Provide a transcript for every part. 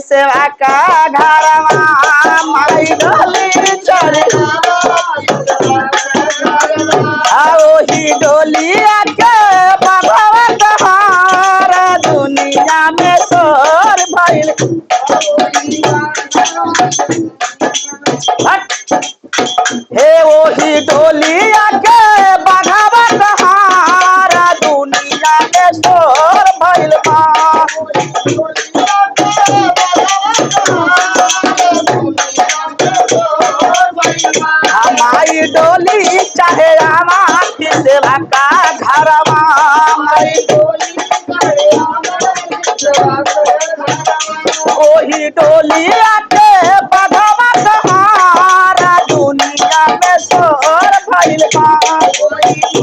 सेवा का घरवा माई डोली चढ़े ओही डोलिया के बघवा कहार दुनिया में शोर भइल हे ओही डोलिया के बघवा कहार दुनिया में शोर भइल बा हमारी डोली चाहे हमारी सेवा का घरवा माई ओही डोलिया के बघवा कहारा दुनिया में शोर भइल बा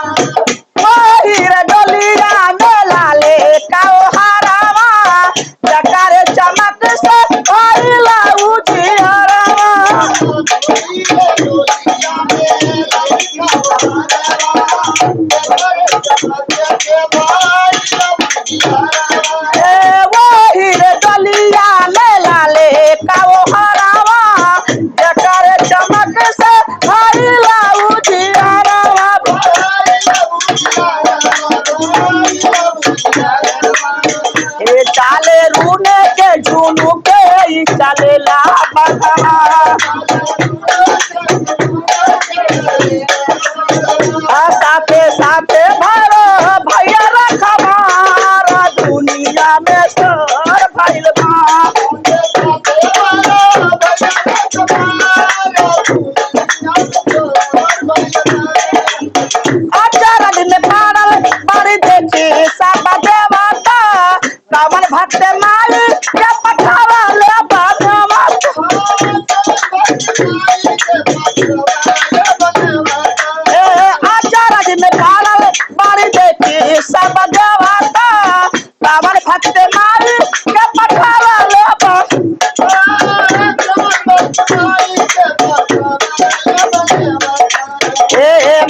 ओही रे डोलिया में लाले काओ हरावा जकारे चमक से भइला उजियारवा वही रे डलिया ले लाले काओ हरावा जकारे चमक से भइला उजियारवा ए चाले रूने के झुनु के ई चाले ला बधवा साथे साथे भरो भैया रखवार दुनिया में शोर भइल बा अचरज में पड़ल बड़ी देखी सब देवता कवन भक्त माई के पठावा ले अचरज में पड़ल बड़ी देखी सब देवता कवन भक्त माई के पठावा ले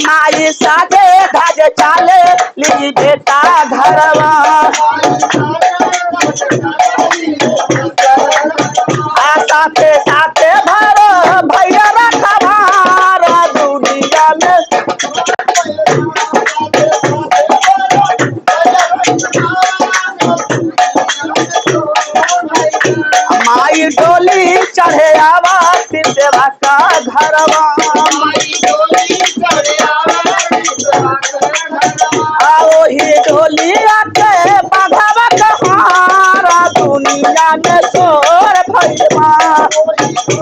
माई साथे धज चाले ली बेटा घरवा साथे साथे भरो भैया रखवार दुनिया में माई डोली चढ़े आवा सेवा का घरवा ओही डोलिया के बघवा कहारा दुनिया में शोर भइल बा